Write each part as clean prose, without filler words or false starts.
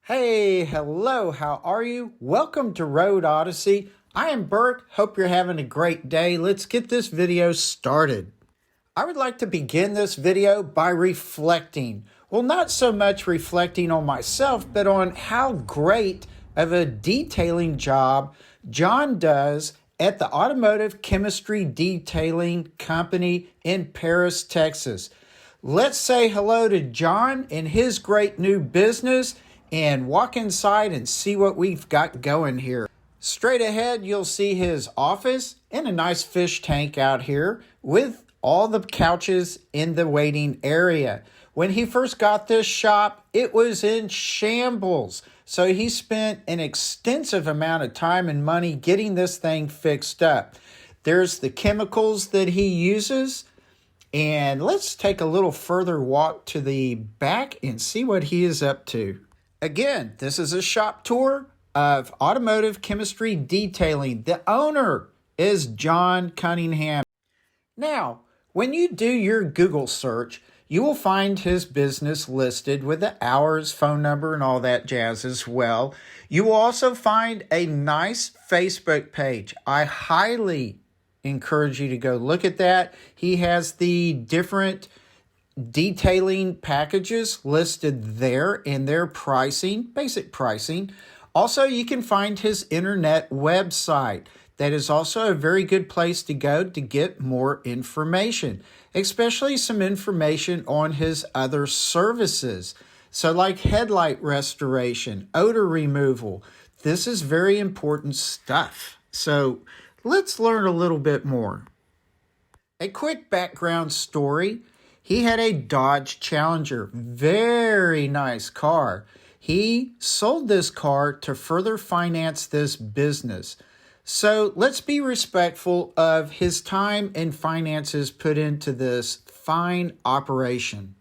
Hey, hello, how are you? Welcome to Road Odyssey. I am Bert. Hope you're having a great day. Let's get this video started. I would like to begin this video by reflecting. Well, not so much reflecting on myself, but on how great of a detailing job John does at the Automotive Chemistry Detailing Company in Paris, Texas. Let's say hello to John and his great new business and walk inside and see what we've got going here. Straight ahead, you'll see his office and a nice fish tank out here with all the couches in the waiting area. When he first got this shop, it was in shambles. So he spent an extensive amount of time and money getting this thing fixed up. There's the chemicals that he uses. And let's take a little further walk to the back and see what he is up to. Again, this is a shop tour of Automotive Chemistry Detailing. The owner is John Cunningham. Now, when you do your Google search, you will find his business listed with the hours, phone number, and all that jazz as well. You will also find a nice Facebook page. I highly encourage you to go look at that. He has the different detailing packages listed there in their pricing, basic pricing. Also, you can find his internet website. That is also a very good place to go to get more information, especially some information on his other services. So like Headlight Restoration, Odor Removal. This is very important stuff. So let's learn a little bit more. A quick background story. He had a Dodge Challenger, very nice car. He sold this car to further finance this business. So let's be respectful of his time and finances put into this fine operation.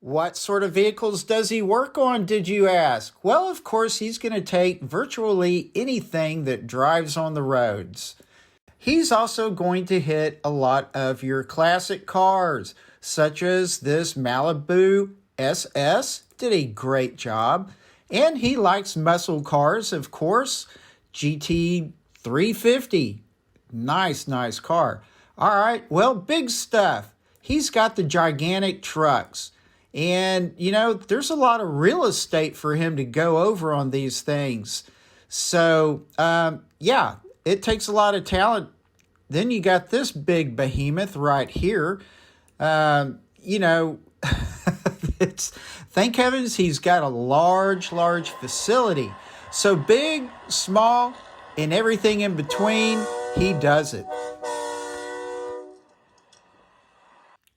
What sort of vehicles does he work on, did you ask? Well, of course, he's going to take virtually anything that drives on the roads. He's also going to hit a lot of your classic cars, such as this Malibu SS, did a great job. And he likes muscle cars, of course, GT 350, nice car. All right, well, big stuff. He's got the gigantic trucks. And, you know, there's a lot of real estate for him to go over on these things. So, yeah, it takes a lot of talent. Then you got this big behemoth right here. You know, thank heavens he's got a large facility. So big, small, and everything in between, he does it.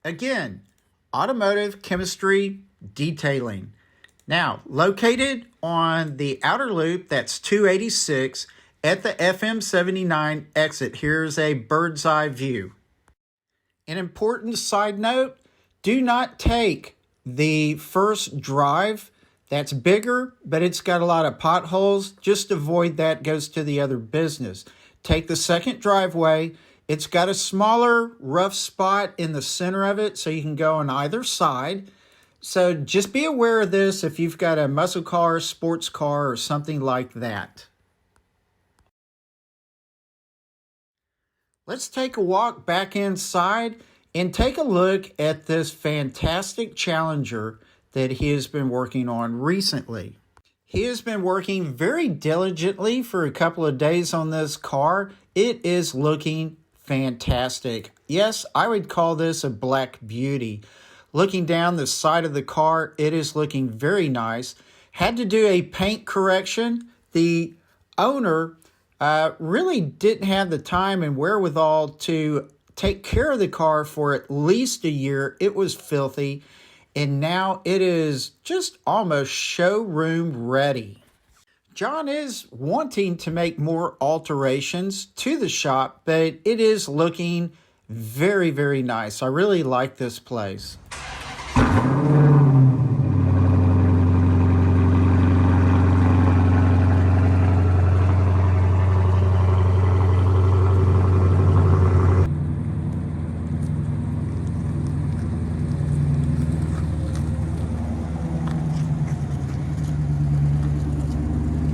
Again, Automotive Chemistry Detailing. Now, located on the outer loop, that's 286, at the FM 79 exit. Here's a bird's eye view. An important side note, do not take the first drive. That's bigger, but it's got a lot of potholes. Just avoid that, goes to the other business. Take the second driveway. It's got a smaller rough spot in the center of it, so you can go on either side. So just be aware of this if you've got a muscle car, sports car, or something like that. Let's take a walk back inside and take a look at this fantastic Challenger that he has been working on recently. He has been working very diligently for a couple of days on this car. It is looking fantastic. Yes, I would call this a black beauty. Looking down the side of the car, it is looking very nice. Had to do a paint correction. The owner really didn't have the time and wherewithal to take care of the car for at least a year. It was filthy, and now it is just almost showroom ready. John is wanting to make more alterations to the shop, but it is looking very nice. I really like this place.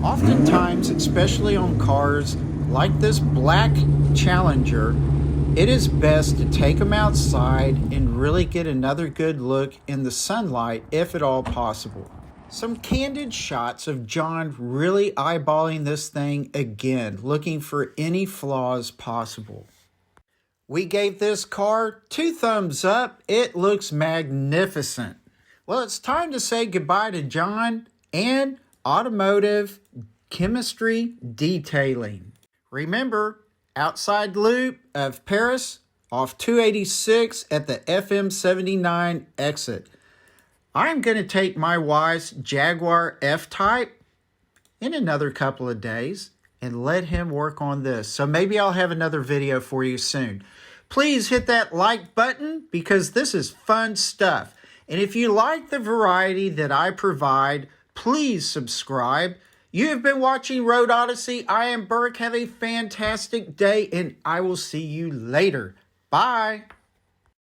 Oftentimes, especially on cars like this black Challenger, it is best to take them outside and really get another good look in the sunlight if at all possible. Some candid shots of John really eyeballing this thing again, looking for any flaws possible. We gave this car 2 thumbs up. It looks magnificent. Well, it's time to say goodbye to John and automotive chemistry detailing. Remember, outside loop of Paris off 286 at the FM 79 exit. I'm going to take my wife's Jaguar F-Type in another couple of days and let him work on this. So maybe I'll have another video for you soon. Please hit that like button because this is fun stuff. And if you like the variety that I provide, please subscribe. You have been watching Road Odyssey. I am Burke. Have a fantastic day, and I will see you later. Bye.